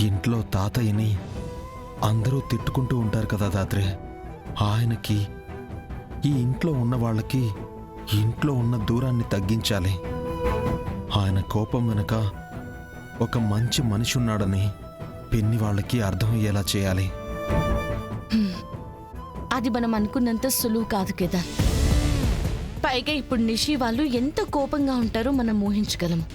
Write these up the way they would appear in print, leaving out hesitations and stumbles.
ఇంట్లో తాతయ్యని అందరూ తిట్టుకుంటూ ఉంటారు కదా దాత్రే. ఆయనకి ఈ ఇంట్లో ఉన్న వాళ్ళకి ఇంట్లో ఉన్న దూరాన్ని తగ్గించాలి. ఆయన కోపం వెనుక ఒక మంచి మనిషి ఉన్నాడని పిన్ని వాళ్ళకి అర్థమయ్యేలా చేయాలి. అది మనం అనుకున్నంత సులువు కాదు కేదార్. పైగా ఇప్పుడు నిషి వాళ్ళు ఎంత కోపంగా ఉంటారో మనం ఊహించగలము.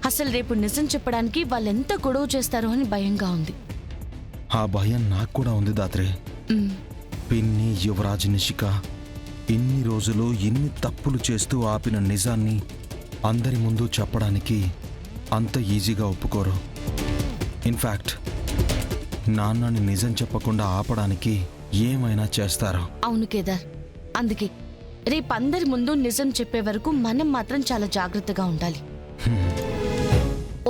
అసలు రేపు నిజం చెప్పడానికి వాళ్ళెంత గొడవ చేస్తారో అని భయంగా ఉంది. ఆ భయం నాకు కూడా ఉంది దాత్రే. పిన్ని, యువరాజ్, నిషిక ఇన్ని రోజులు ఇన్ని తప్పులు చేస్తూ ఆపిన నిజాన్ని అందరి ముందు చెప్పడానికి అంత ఈజీగా ఒప్పుకోరు. ఇన్ఫ్యాక్ట్ నాన్నని నిజం చెప్పకుండా ఆపడానికి ఏమైనా చేస్తారో. అవును కేదార్, అందుకే రేపు అందరి ముందు నిజం చెప్పే వరకు మనం మాత్రం చాలా జాగ్రత్తగా ఉండాలి.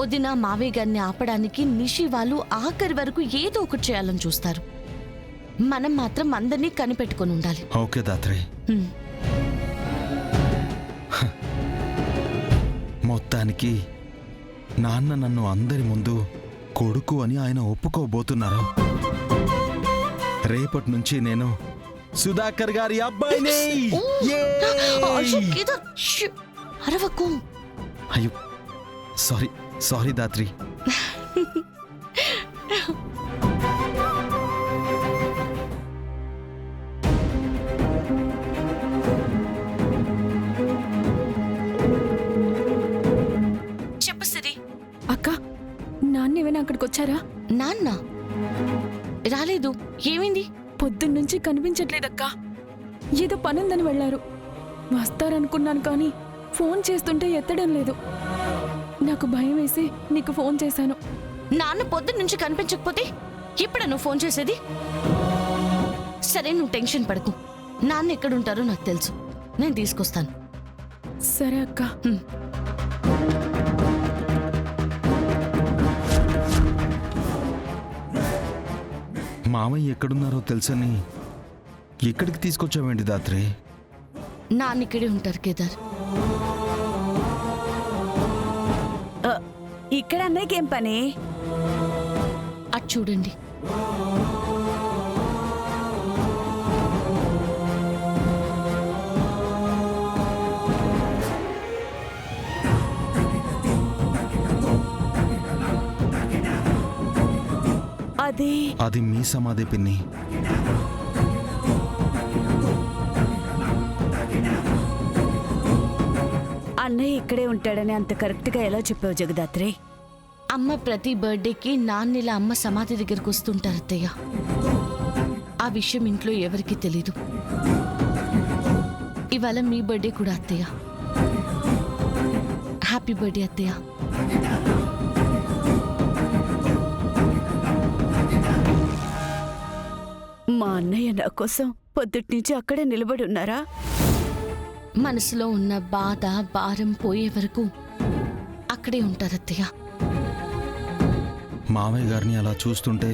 వదిన, మావయ్య గారిని ఆపడానికి నిషి వాళ్ళు ఆఖరి వరకు ఏదో ఒకటి చేయాలని చూస్తారు. మనం మాత్రం అందరినీ కనిపెట్టుకొని ఉండాలి. ఓకే దాత్రే. మొత్తానికి నాన్న నన్ను అందరి ముందు కొడుకు అని ఆయన ఒప్పుకోబోతున్నారు. రేపటి నుంచి నేను సుధాకర్ గారి అబ్బాయిని. అరవకు. అయ్యో సారీ సారీ దాత్రి. చెప్పు సిరి. అక్క, నాన్నేమైనా అక్కడికి వచ్చారా? నాన్న రాలేదు. ఏమైంది? పొద్దున్నుంచి కనిపించట్లేదక్కా. ఏదో పనుందని వెళ్లారు. వస్తారనుకున్నాను కానీ ఫోన్ చేస్తుంటే ఎత్తడం లేదు. నాకు భయం వేసి నీకు ఫోన్ చేశాను. నాన్న పొద్దున్న నుంచి కనిపించకపోతే ఇప్పుడు నువ్వు ఫోన్ చేసేది? సరే, నువ్వు టెన్షన్ పడకు. నాన్న ఎక్కడుంటారో నాకు తెలుసు. నేను తీసుకొస్తాను. సరే అక్క. మామయ్య ఎక్కడున్నారో తెలుసని ఎక్కడికి తీసుకొచ్చావేంటి దాత్రి? నాన్న ఇక్కడే ఉంటారు కేదార్. ఇక్కడ అన్నయ్యకేం పని? అటు చూడండి. అది మీ సమాధి పిన్ని. అన్నయ్య ఇక్కడే ఉంటాడని అంత కరెక్ట్గా ఎలా చెప్పావు జగదాత్రి? అమ్మ ప్రతి బర్త్డేకి నాన్నలా అమ్మ సమాధి దగ్గరకు వస్తుంటారు అత్తయ్య. ఆ విషయం ఇంట్లో ఎవరికీ తెలీదు. ఇవాళ మీ బర్త్డే కూడా అత్తయ్య. హ్యాపీ బర్త్డే అత్తయ్య. మా అన్నయ్య నా కోసం పొద్దుట్నుంచి అక్కడే నిలబడి ఉన్నారా? మనసులో ఉన్న బాధ, భారం పోయే వరకు అక్కడే ఉంటారు అత్తయ్య. మామయ్య గారిని అలా చూస్తుంటే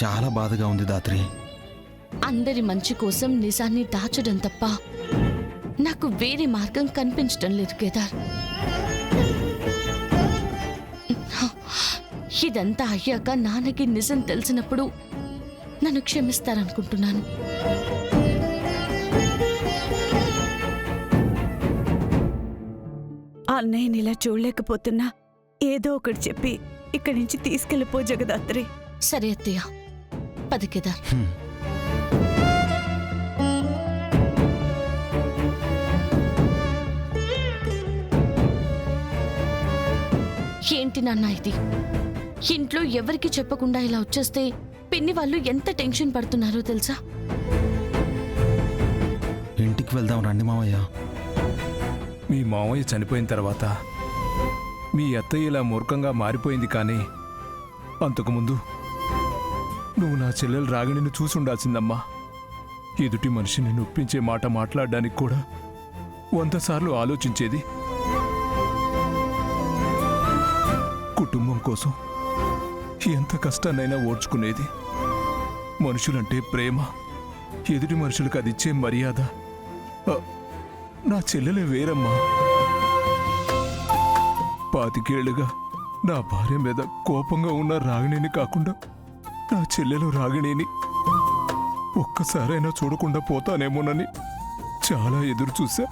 చాలా బాధగా ఉంది దాత్రి. అందరి మంచి కోసం నిజాన్ని దాచడం తప్ప నాకు వేరే మార్గం కనిపించడం లేదు కేదార్. ఇదంతా అయ్యాక నాన్నకి నిజం తెలిసినప్పుడు నన్ను క్షమిస్తారనుకుంటున్నాను. అన్నయ్యని ఇలా చూడలేకపోతున్నా ఏదో ఒకటి చెప్పి ఇక్కడి నుంచి తీసుకెళ్ళిపో జగదాత్రి. సరే అత్తయ్య, పద కేదార్. ఏంటి నాన్న ఇది? ఇంట్లో ఎవరికి చెప్పకుండా ఇలా వచ్చేస్తే పిన్ని వాళ్ళు ఎంత టెన్షన్ పడుతున్నారో తెలుసా? ఇంటికి వెళ్దాం రండి మామయ్య. మీ మామయ్య చనిపోయిన తర్వాత మీ అత్తయ్య ఇలా మూర్ఖంగా మారిపోయింది. కానీ అంతకుముందు నువ్వు నా చెల్లెలు రాగిణిని చూసి ఉండాల్సిందమ్మా. ఎదుటి మనిషిని నొప్పించే మాట మాట్లాడడానికి కూడా 100 సార్లు ఆలోచించేది. కుటుంబం కోసం ఎంత కష్టాన్నైనా ఓర్చుకునేది. మనుషులంటే ప్రేమ, ఎదుటి మనుషులకు అది ఇచ్చే మర్యాద. నా చెల్లెలే వేరమ్మా. 25 ఏళ్లుగా నా భార్య మీద కోపంగా ఉన్న రాగిణిని కాకుండా నా చెల్లెలు రాగిణిని ఒక్కసారైనా చూడకుండా పోతానేమోనని చాలా ఎదురు చూశా.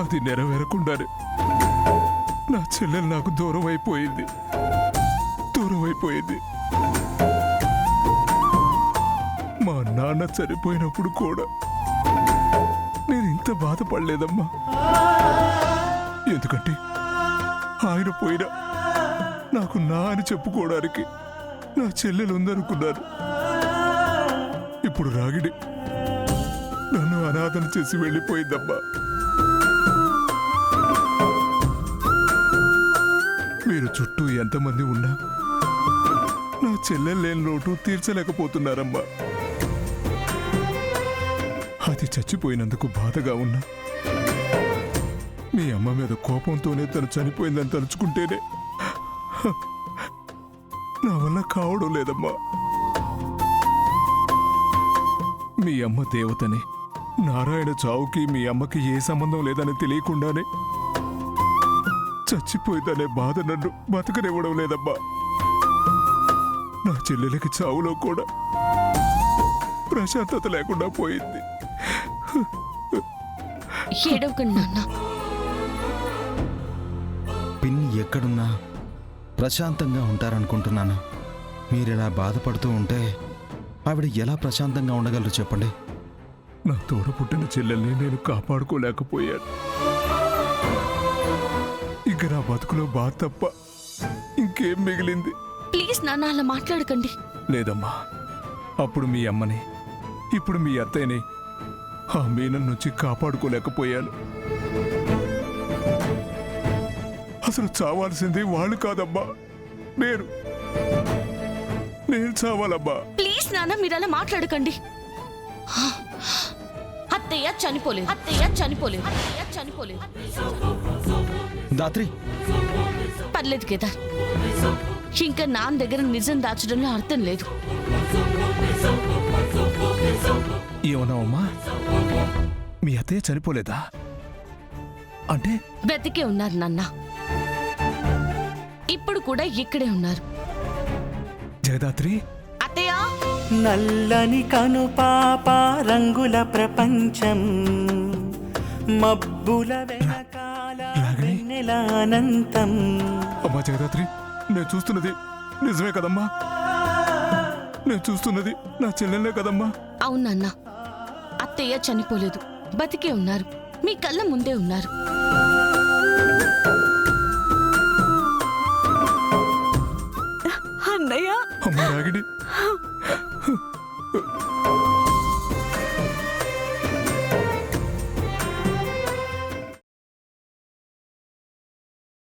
అది నెరవేరకుండానే నా చెల్లెలు నాకు దూరం అయిపోయింది. మా నాన్న చనిపోయినప్పుడు కూడా నేను ఇంత బాధపడలేదమ్మా. ఎందుకంటే ఆయన పోయినా నాకు నా అని చెప్పుకోవడానికి నా చెల్లెలు ఉందనుకున్నాను. ఇప్పుడు రాగిడి నన్ను అనాథన చేసి వెళ్ళిపోయిందమ్మా. మీరు చుట్టూ ఎంతమంది ఉన్నా నా చెల్లెలు లేని లోటు తీర్చలేకపోతున్నారమ్మా. అది చచ్చిపోయినందుకు బాధగా ఉన్నా మీ అమ్మ మీద కోపంతోనే తను చనిపోయిందని తలుచుకుంటేనే నా వల్ల కావడం లేదమ్మా. మీ అమ్మ దేవతని, నారాయణ చావుకి మీ అమ్మకి ఏ సంబంధం లేదని తెలియకుండానే చచ్చిపోయిందనే బాధ నన్ను బతకనివ్వడం లేదమ్మా. నా చెల్లెలకి చావులో కూడా ప్రశాంతత లేకుండా పోయింది. ఏడవకండి నాన్న. పిన్ని ఎక్కడున్నా ప్రశాంతంగా ఉంటారనుకుంటున్నాను. మీరిలా బాధపడుతూ ఉంటే ఆవిడ ఎలా ప్రశాంతంగా ఉండగలరు చెప్పండి? నా తోడ పుట్టిన చెల్లెల్ని నేను కాపాడుకోలేకపోయాను. ఇక నా బతుకులో బాధ తప్ప ఇంకేం మిగిలింది? ప్లీజ్ నాన్న అలా మాట్లాడకండి. లేదమ్మా, అప్పుడు మీ అమ్మని, ఇప్పుడు మీ అత్తయ్యని ఆ మీనం నుంచి కాపాడుకోలేకపోయాను. అసలు చావాల్సింది వాళ్ళు కాదమ్మా, నేను చావాలమ్మా. ప్లీజ్ నాన్న మీరు అలా మాట్లాడకండి. అత్తయ్య చనిపోలేదు. దాత్రి, పర్లేదు కేదార్, ఇంకా నాన్న దగ్గర నిజం దాచడంలో అర్థం లేదు. ఏమన్నావమ్మా? మీ అత్తయ్య చనిపోలేదా? అంటే బ్రతికే ఉన్నారు నాన్న. ఇప్పుడు కూడా ఇక్కడే ఉన్నారు. జగదాత్రి, అత్తయ్య. నల్లని కను పాప రంగుల ప్రపంచం, మబ్బుల వెనకాల వెన్నెల అనంతం. అమ్మా జగదాత్రి, నేను చూస్తున్నది నిజమే కదమ్మా? నేను చూస్తున్నది నా చెల్లెలే కదమ్మా? అవును నాన్న, అత్తయ్య చనిపోలేదు, బతికే ఉన్నారు, మీ కళ్ళ ముందే ఉన్నారు. అన్నయ్య, అమ్మా రాగిడి,